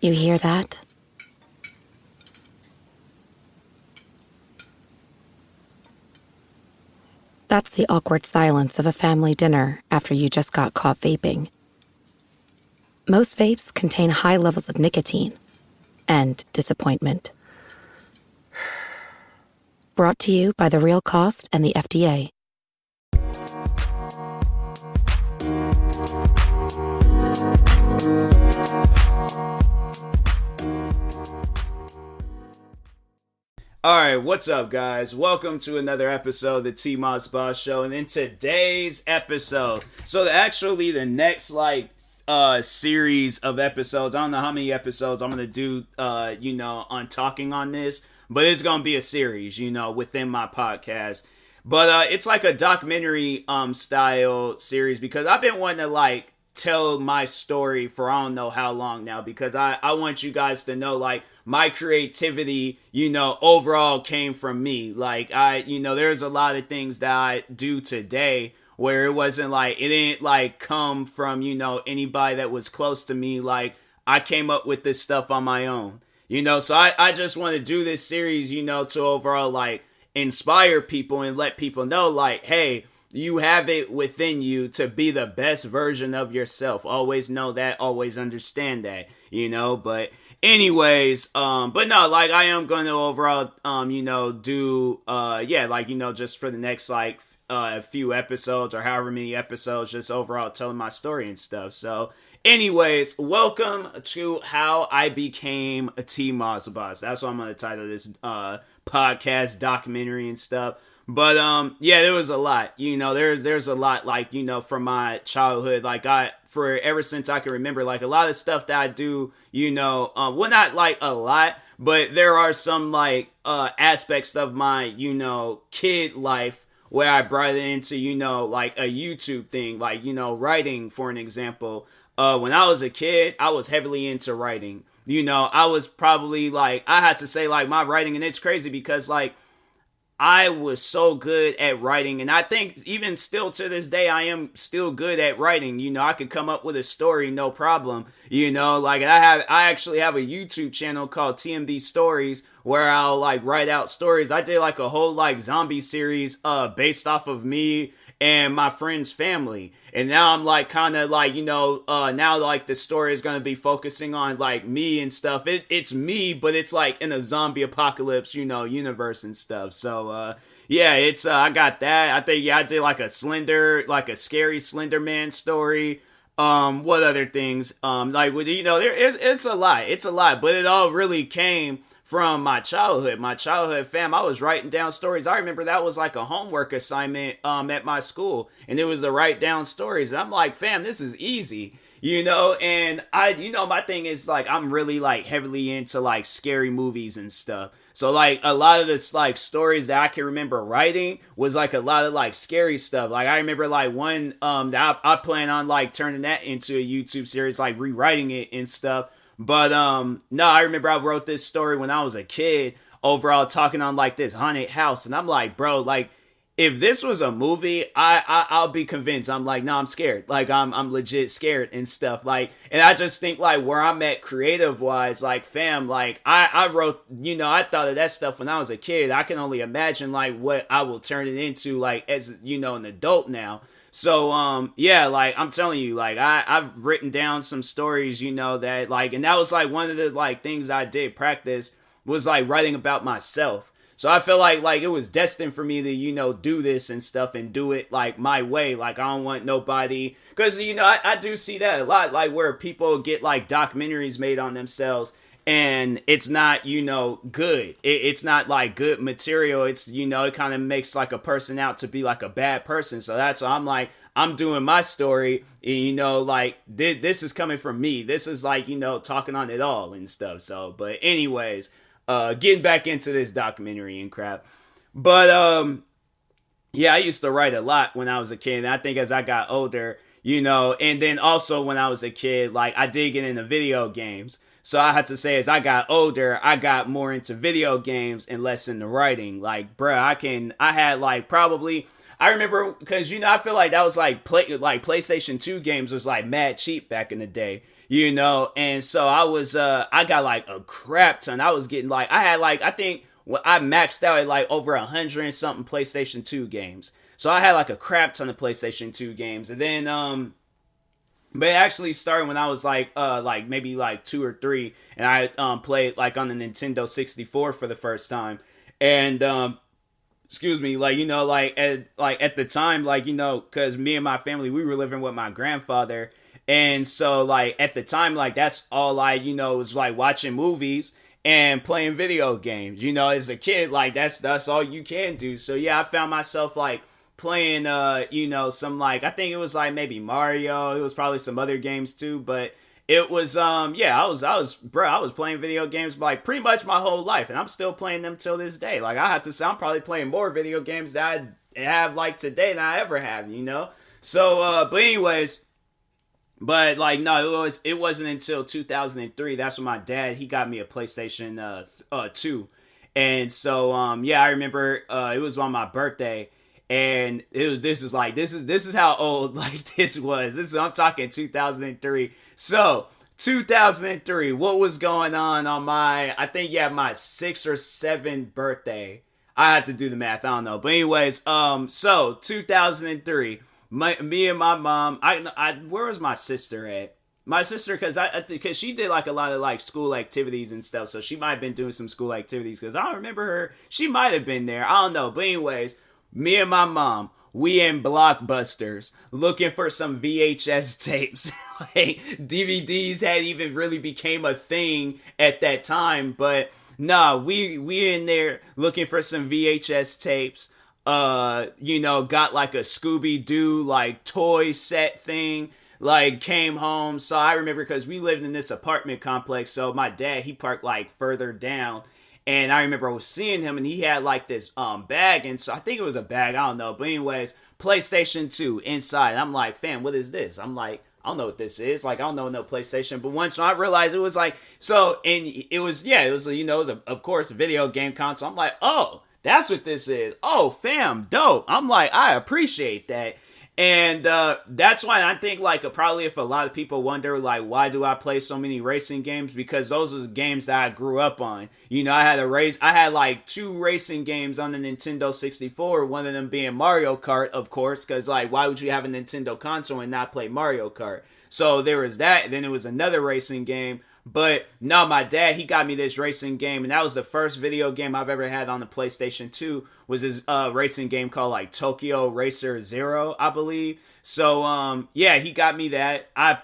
You hear that? That's the awkward silence of a family dinner after you just got caught vaping. Most vapes contain high levels of nicotine and disappointment. Brought to you by The Real Cost and the FDA. Alright, what's up guys? Welcome to another episode of the TMossBoss show, and in today's episode, the next series of episodes, I don't know how many episodes I'm gonna do on talking on this, but it's gonna be a series, within my podcast. But it's like a documentary style series, because I've been wanting to tell my story for I don't know how long now, because I want you guys to know my creativity, overall came from me. There's a lot of things that I do today where it wasn't it didn't come from, anybody that was close to me. I came up with this stuff on my own, so I just want to do this series, to overall inspire people and let people know hey, you have it within you to be the best version of yourself. Always know that, always understand that, but anyways, but no, I am going to overall, do, just for the next, few episodes or however many episodes, just overall telling my story and stuff. So anyways, welcome to how I became a TMossBoss. That's what I'm going to title this, podcast, documentary and stuff. But, there was a lot, there's a lot, from my childhood, ever since I can remember, a lot of stuff that I do, well, not a lot, but there are some, aspects of my, kid life where I brought it into, a YouTube thing, writing, for an example. When I was a kid, I was heavily into writing, I was probably, I had to say, my writing, and it's crazy because, I was so good at writing, and I think even still to this day, I am still good at writing. I could come up with a story, no problem. I actually have a YouTube channel called TMD Stories where I'll write out stories. I did a whole zombie series based off of me and my friend's family, and now I'm now the story is going to be focusing on me and stuff. It's me, but it's in a zombie apocalypse universe and stuff. So it's I got that. I think I did a scary Slender Man story. What other things it's a lot, but it all really came from my childhood fam. I was writing down stories. I remember that was a homework assignment at my school, and it was to write down stories. And I'm fam, this is easy, and my thing is I'm really heavily into I movies and stuff. So a lot of this stories that I can remember writing was a lot of scary stuff. I remember one that I plan on turning that into a YouTube series, rewriting it and stuff. But no, I remember I wrote this story when I was a kid, overall talking on this haunted house, and I'm bro, if this was a movie, I'll be convinced. I'm no, I'm scared. I'm legit scared and stuff. And I just think where I'm at creative wise, fam, I wrote, I thought of that stuff when I was a kid. I can only imagine what I will turn it into as an adult now. So, I'm telling you, I've written down some stories, that, and that was, one of the, things I did practice was, writing about myself. So I feel like it was destined for me to, do this and stuff and do it, my way. I don't want nobody, because, I do see that a lot, where people get, documentaries made on themselves, and it's not, good. It's not, good material. It's, it kind of makes, a person out to be, a bad person. So that's why I'm doing my story, and, this is coming from me. This is, talking on it all and stuff. So, but anyways, getting back into this documentary and crap. But, I used to write a lot when I was a kid. And I think as I got older, and then also when I was a kid, I did get into video games. So I had to say, as I got older, I got more into video games and less into writing. Bruh, I had probably, I remember because I feel like that was like PlayStation 2 games was like mad cheap back in the day, and so I got like a crap ton. I was getting like I had like I think I maxed out at like over 100 and something PlayStation 2 games. So I had like a crap ton of PlayStation 2 games, and then but it actually started when I was like maybe like 2 or 3, and I played like on the Nintendo 64 for the first time, and excuse me, like at the time, like because me and my family, we were living with my grandfather, and so like at the time, like that's all I was like watching movies and playing video games. As a kid, like that's all you can do. So yeah, I found myself like playing some like I think it was like maybe Mario. It was probably some other games too, but it was yeah, I was playing video games like pretty much my whole life, and I'm still playing them till this day. Like I have to say I'm probably playing more video games that I have like today than I ever have, So but anyways, but like no, it wasn't until 2003. That's when my dad, he got me a PlayStation 2. And so yeah, I remember it was on my birthday, and this is how old like this was. I'm talking 2003. So 2003, what was going on my I think yeah, my 6th or 7th birthday. I had to do the math, I don't know. But anyways, so 2003, me and my mom, where was my sister at? My sister, because she did like a lot of like school activities and stuff, so she might have been doing some school activities, because I don't remember her. She might have been there, I don't know. But anyways, me and my mom, we in Blockbusters looking for some VHS tapes. Like DVDs had even really became a thing at that time, but nah, we in there looking for some VHS tapes. Got like a Scooby-Doo like toy set thing. Like came home, so I remember because we lived in this apartment complex. So my dad, he parked like further down, and I remember I was seeing him, and he had like this bag, and so I think it was a bag, I don't know. But anyways, PlayStation 2 inside. I'm like, fam, what is this? I'm like, I don't know what this is. Like, I don't know no PlayStation. But once I realized it was like, so, and it was of course a video game console. I'm like, oh, that's what this is. Oh, fam, dope. I'm like, I appreciate that. And that's why I think like probably if a lot of people wonder like why do I play so many racing games, because those are the games that I grew up on. I had like 2 racing games on the Nintendo 64, one of them being Mario Kart, of course, because like why would you have a Nintendo console and not play Mario Kart? So there was that. Then it was another racing game. But no, my dad, he got me this racing game, and that was the first video game I've ever had on the PlayStation 2, was this racing game called like Tokyo Racer Zero, I believe. So yeah, he got me that. I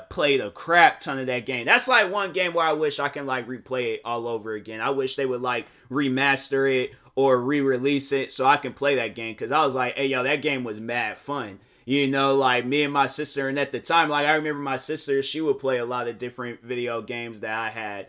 played a crap ton of that game. That's like one game where I wish I can like replay it all over again. I wish they would like remaster it or re-release it so I can play that game, because I was like, hey yo, that game was mad fun. Like me and my sister, and at the time, like I remember my sister, she would play a lot of different video games that I had.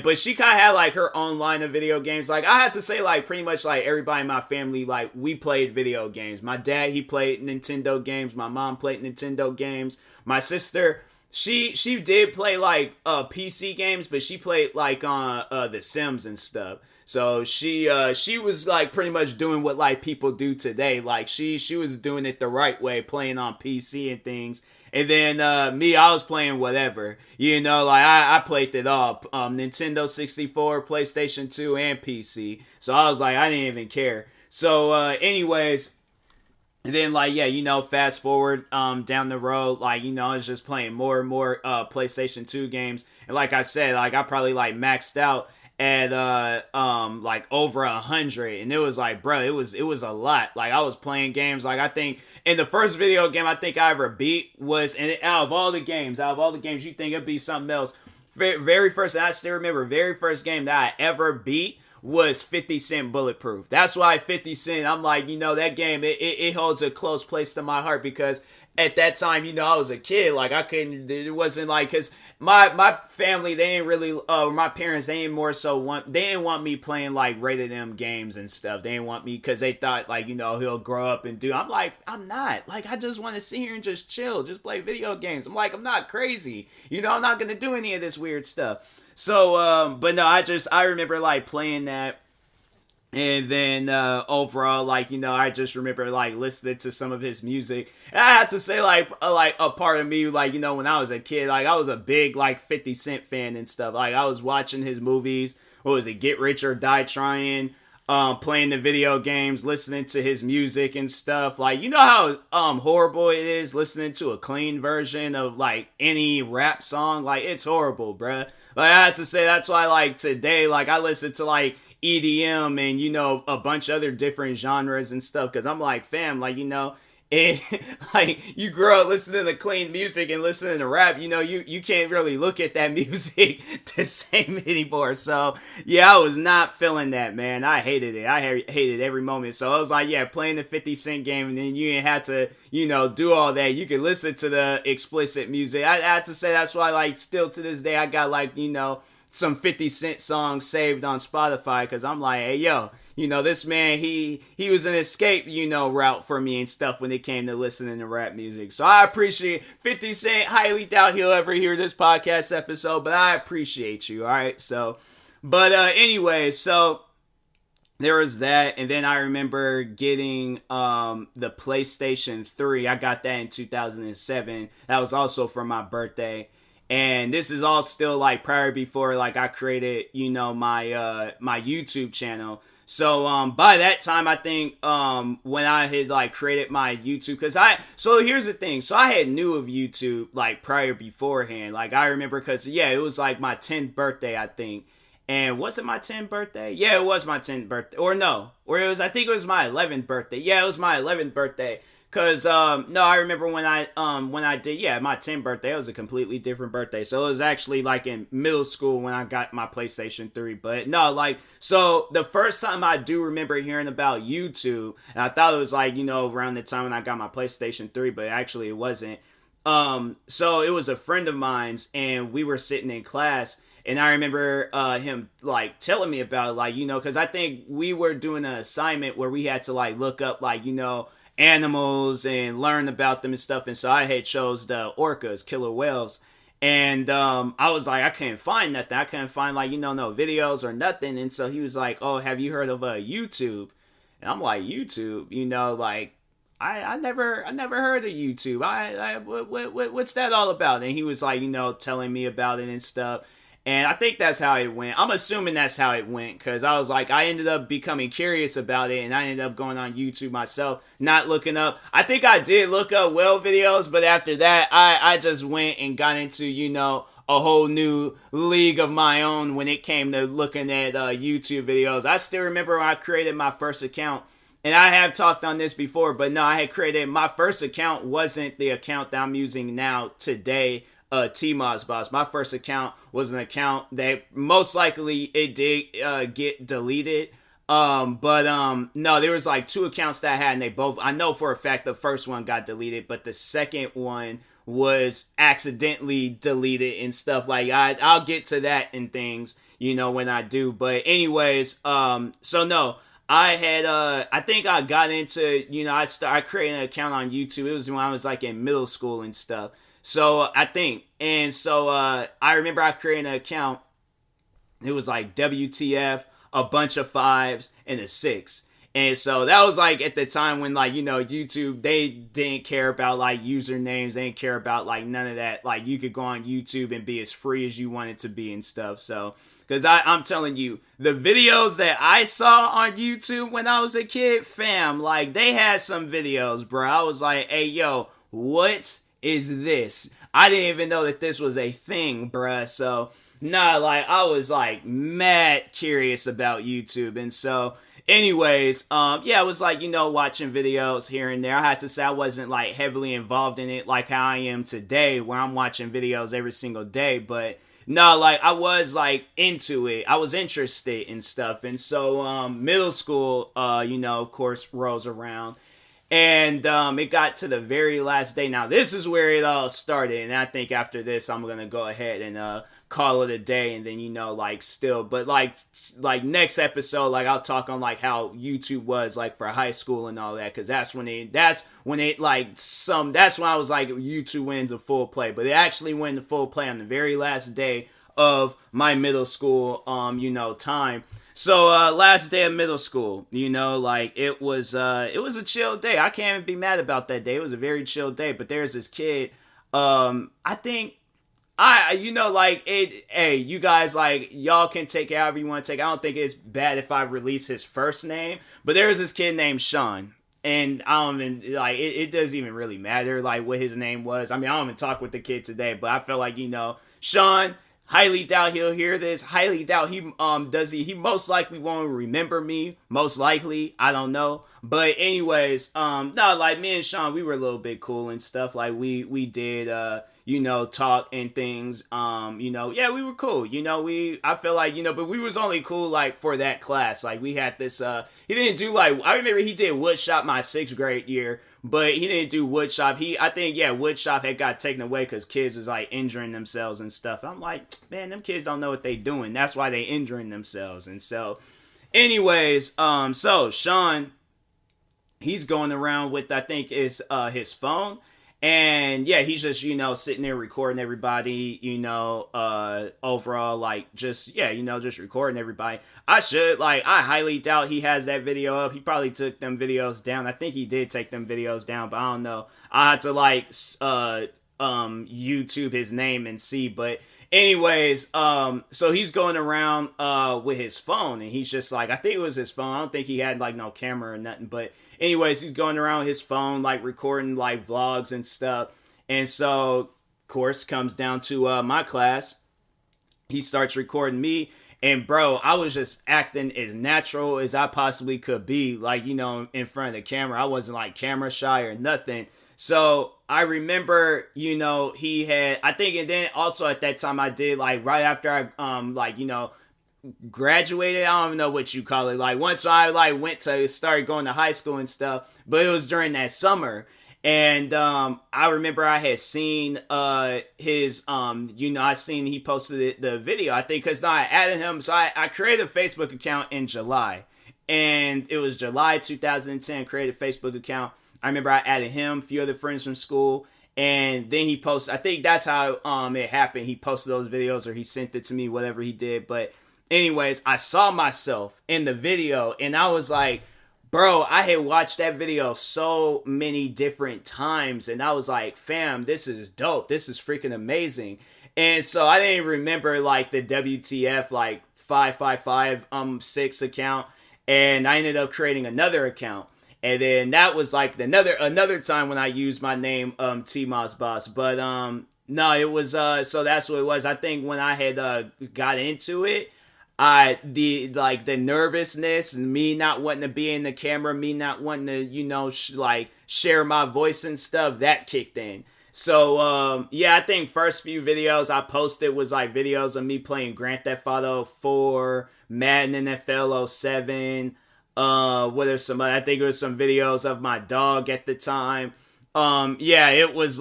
But she kind of had like her own line of video games. Like I had to say, like pretty much like everybody in my family, like we played video games. My dad, he played Nintendo games. My mom played Nintendo games. My sister, she did play like PC games, but she played like on The Sims and stuff. So she was like pretty much doing what like people do today. Like she was doing it the right way, playing on PC and things. And then me, I was playing whatever. Like I played it all. Nintendo 64, PlayStation 2, and PC. So I was like, I didn't even care. So anyways, and then like yeah, fast forward down the road, like I was just playing more and more PlayStation 2 games. And like I said, like I probably like maxed out at like over 100, and it was like, bro, it was a lot. Like I was playing games, like I think in the first video game I think I ever beat was, and out of all the games you think it'd be something else, very first, I still remember, very first game that I ever beat was 50 Cent Bulletproof. That's why 50 Cent, I'm like, that game, it holds a close place to my heart, because at that time, I was a kid. Like I couldn't, it wasn't like, cause my family, they ain't really, my parents, they ain't more so they didn't want me playing like rated M games and stuff. They didn't want me, cause they thought like, he'll grow up and do. I'm like, I'm not. Like I just want to sit here and just chill, just play video games. I'm like, I'm not crazy. I'm not gonna do any of this weird stuff. So, but no, I remember like playing that. And then overall, like, I just remember like listening to some of his music. And I have to say, like a part of me, like, when I was a kid, like I was a big like 50 Cent fan and stuff. Like I was watching his movies. What was it? Get Rich or Die Trying. Playing the video games, listening to his music and stuff. Like, how horrible it is listening to a clean version of like any rap song. Like, it's horrible, bruh. Like, I have to say, that's why like today, like I listen to like EDM and a bunch of other different genres and stuff, because I'm like, fam, like, it, like, you grow up listening to clean music and listening to rap, you can't really look at that music the same anymore. So yeah, I was not feeling that, man. I hated it. I hated every moment. So I was like, yeah, playing the 50 Cent game, and then you didn't have to do all that. You could listen to the explicit music. I had to say, that's why, like, still to this day, I got like some 50 Cent songs saved on Spotify, because I'm like, hey, yo, this man, he was an escape, route for me and stuff when it came to listening to rap music. So I appreciate 50 Cent. Highly doubt he'll ever hear this podcast episode, but I appreciate you, all right? So, but anyway, so there was that, and then I remember getting the PlayStation 3. I got that in 2007. That was also for my birthday. And this is all still like prior before like I created, my my YouTube channel. So by that time, I think when I had like created my YouTube, so here's the thing. So I had knew of YouTube like prior beforehand. Like I remember, because yeah, it was like my 10th birthday, I think. And was it my 10th birthday? Yeah, it was my 10th birthday. Or no. Or I think it was my 11th birthday. Yeah, it was my 11th birthday. Cause no, I remember when I did, yeah, my 10th birthday, it was a completely different birthday. So it was actually like in middle school when I got my PlayStation 3. But no, like, so the first time I do remember hearing about YouTube, and I thought it was like, around the time when I got my PlayStation 3, but actually it wasn't. So it was a friend of mine's, and we were sitting in class, and I remember him like telling me about it, like, cause I think we were doing an assignment where we had to like look up like, animals and learn about them and stuff. And so I had chose the orcas, killer whales. And I was like, I couldn't find nothing. I couldn't find like, no videos or nothing. And so he was like, oh, have you heard of YouTube? And I'm like, YouTube? Like, I never heard of YouTube. What's that all about? And he was like, telling me about it and stuff. And I think that's how it went. I'm assuming that's how it went, because I was like, I ended up becoming curious about it, and I ended up going on YouTube myself, not looking up. I think I did look up whale videos, but after that, I just went and got into, a whole new league of my own when it came to looking at YouTube videos. I still remember when I created my first account, and I have talked on this before, but no, I had created, my first account wasn't the account that I'm using now today, TMossBoss. My first account was an account that most likely it did get deleted. But no, there was like 2 accounts that I had, and they both, I know for a fact the first one got deleted, but the second one was accidentally deleted and stuff. Like I'll get to that and things, when I do. But anyways, so no, I had I think I got into, I created an account on YouTube. It was when I was like in middle school and stuff. So I think, and so I remember I created an account. It was like WTF, a bunch of 5s, and a 6. And so that was like at the time when like, YouTube, they didn't care about like usernames. They didn't care about like none of that. Like you could go on YouTube and be as free as you wanted to be and stuff. So, because I'm telling you, the videos that I saw on YouTube when I was a kid, fam, like they had some videos, bro. I was like, hey, yo, what is this? I didn't even know that this was a thing, bruh. So, nah, like, I was, like, mad curious about YouTube. And so, anyways, yeah, I was, like, watching videos here and there. I had to say I wasn't, like, heavily involved in it like how I am today, where I'm watching videos every single day. But, no, like, I was, like, into it. I was interested in stuff. And so, middle school, of course, rolls around. And it got to the very last day. Now, this is where it all started. And I think after this, I'm going to go ahead and call it a day. And then, like, still. But, like next episode, like, I'll talk on, like, how YouTube was, like, for high school and all that. Because that's when it, that's when I was, like, YouTube went into full play. But it actually went into full play on the very last day of my middle school, time. So last day of middle school, like it was a chill day. I can't even be mad about that day. It was a very chill day. But there's this kid. I think like it. Hey, you guys, like y'all can take it however you want to take it. I don't think it's bad if I release his first name. But there's this kid named Sean. And I don't even, like, it doesn't even really matter, like, what his name was. I mean, I don't even talk with the kid today, but I feel like, Sean, highly doubt he'll hear this. Highly doubt he, does he most likely won't remember me. Most likely. I don't know. But anyways, no, like, me and Sean, we were a little bit cool and stuff. Like, we did, talk and things. Yeah, we were cool. I feel like, but we was only cool, like, for that class. Like, we had this, he didn't do, like, I remember he did woodshop my 6th grade year, but he didn't do woodshop. I think, woodshop had got taken away because kids was, like, injuring themselves and stuff. I'm like, man, them kids don't know what they doing. That's why they injuring themselves. And so, anyways, so, Sean, he's going around with, I think, his phone. And yeah, he's just, sitting there recording everybody, overall, like, just, just recording everybody. I highly doubt he has that video up. He probably took them videos down. I think he did take them videos down, but I don't know. I had to, like, YouTube his name and see, but anyways, so he's going around, with his phone, and he's just, like, I think it was his phone. I don't think he had, like, no camera or nothing, but anyways, he's going around with his phone, like, recording, like, vlogs and stuff. And so, of course, comes down to my class. He starts recording me. And, bro, I was just acting as natural as I possibly could be, like, in front of the camera. I wasn't, like, camera shy or nothing. So, I remember, he had, I think, and then also at that time I did, like, right after I, graduated, I don't know what you call it, like once I like went to start going to high school and stuff, but it was during that summer. And I remember I had seen his I seen he posted the video, I think, because I added him. So I created a Facebook account in July, and it was July 2010. Created a Facebook account. I remember I added him, a few other friends from school, and then he posted, I think that's how it happened. He posted those videos, or he sent it to me, whatever he did. But anyways, I saw myself in the video, and I was like, bro, I had watched that video so many different times, and I was like, fam, this is dope. This is freaking amazing. And so I didn't remember, like, the WTF, like, 555 6 account, and I ended up creating another account. And then that was, like, another time when I used my name, TMossBoss. But, no, it was, so that's what it was. I think when I had got into it, the nervousness and me not wanting to be in the camera, me not wanting to, share my voice and stuff, that kicked in. So, I think first few videos I posted was, like, videos of me playing Grand Theft Auto 4, Madden NFL 07, what are some, I think it was some videos of my dog at the time. It was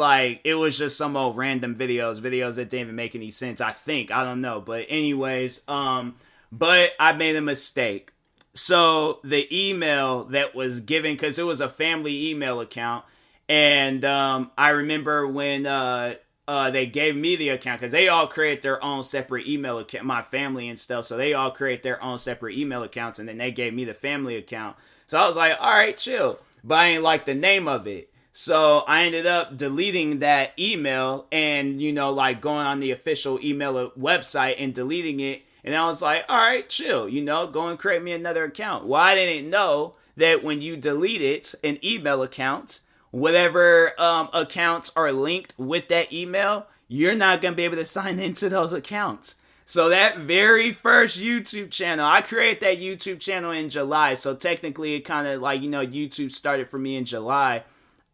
just some old random videos that didn't even make any sense, I think. I don't know. But anyways, but I made a mistake. So the email that was given, because it was a family email account, and I remember when they gave me the account, because they all create their own separate email account, my family and stuff, so they all create their own separate email accounts, and then they gave me the family account. So I was like, all right, chill. But I ain't like the name of it. So I ended up deleting that email and, going on the official email website and deleting it. And I was like, all right, chill, go and create me another account. Well, I didn't know that when you delete an email account, whatever accounts are linked with that email, you're not going to be able to sign into those accounts. So that very first YouTube channel, I created that YouTube channel in July. So technically it kind of like, YouTube started for me in July.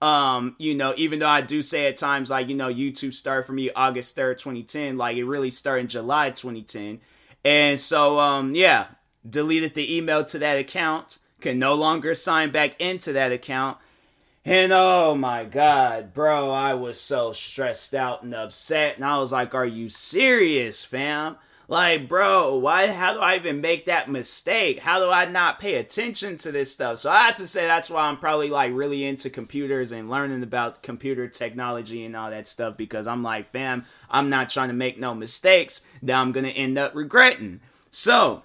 Even though I do say at times, like, YouTube started for me August 3rd, 2010, like it really started in July 2010. And so, deleted the email to that account, can no longer sign back into that account. And oh my God, bro, I was so stressed out and upset. And I was like, are you serious, fam? Like, bro, how do I even make that mistake? How do I not pay attention to this stuff? So I have to say that's why I'm probably like really into computers and learning about computer technology and all that stuff, because I'm like, fam, I'm not trying to make no mistakes that I'm going to end up regretting. So,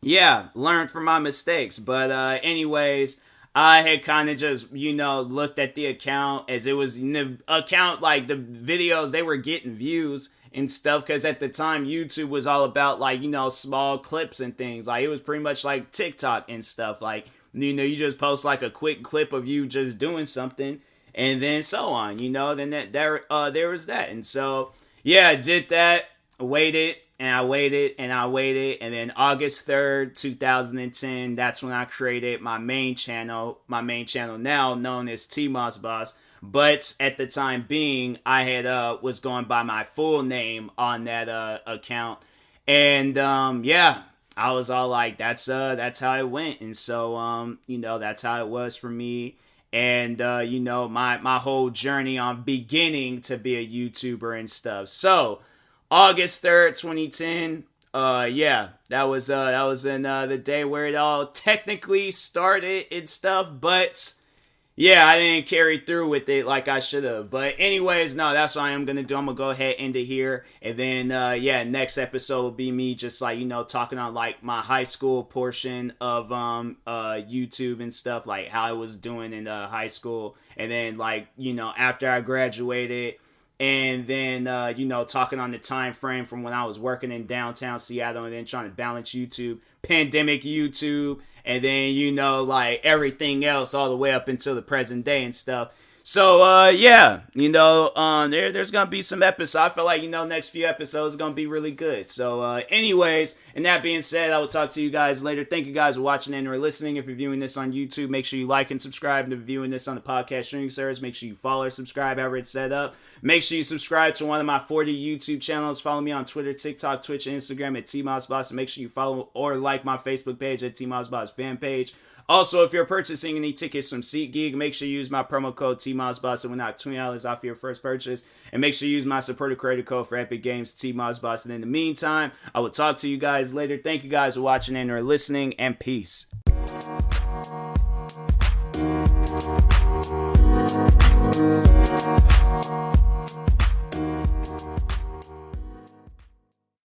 yeah, learned from my mistakes. But anyways, I had kind of just, looked at the account as it was the account, like the videos, they were getting views and stuff, because at the time YouTube was all about like, small clips and things. Like it was pretty much like TikTok and stuff. Like, you just post like a quick clip of you just doing something and then so on, then there was that. And so, yeah, I did that, waited, and I waited, and I waited, and then August 3rd, 2010, that's when I created my main channel now known as TMossBoss. But at the time being, I had was going by my full name on that account. And yeah, I was all like, that's how it went. And so that's how it was for me. And my whole journey on beginning to be a YouTuber and stuff. So August 3rd, 2010. Yeah, that was in the day where it all technically started and stuff, but yeah, I didn't carry through with it like I should have. But anyways, no, that's what I am going to do. I'm going to go ahead and end it here. And then, yeah, next episode will be me just like, talking on like my high school portion of YouTube and stuff, like how I was doing in high school. And then like, after I graduated, and then talking on the time frame from when I was working in downtown Seattle and then trying to balance YouTube, pandemic YouTube, and then like everything else all the way up until the present day and stuff. So yeah, there's gonna be some episodes. I feel like next few episodes are gonna be really good. So anyways, and that being said, I will talk to you guys later. Thank you guys for watching and or listening. If you're viewing this on YouTube, make sure you like and subscribe. And if you're viewing this on the podcast streaming service, make sure you follow or subscribe however it's set up. Make sure you subscribe to one of my 40 YouTube channels. Follow me on Twitter, TikTok, Twitch, and Instagram at TMossBoss. And make sure you follow or like my Facebook page at TMossBoss fan page. Also, if you're purchasing any tickets from SeatGeek, make sure you use my promo code TMossBoss and we'll knock $20 off your first purchase. And make sure you use my supporter credit code for Epic Games, TMossBoss. And in the meantime, I will talk to you guys later. Thank you guys for watching and or listening, and peace.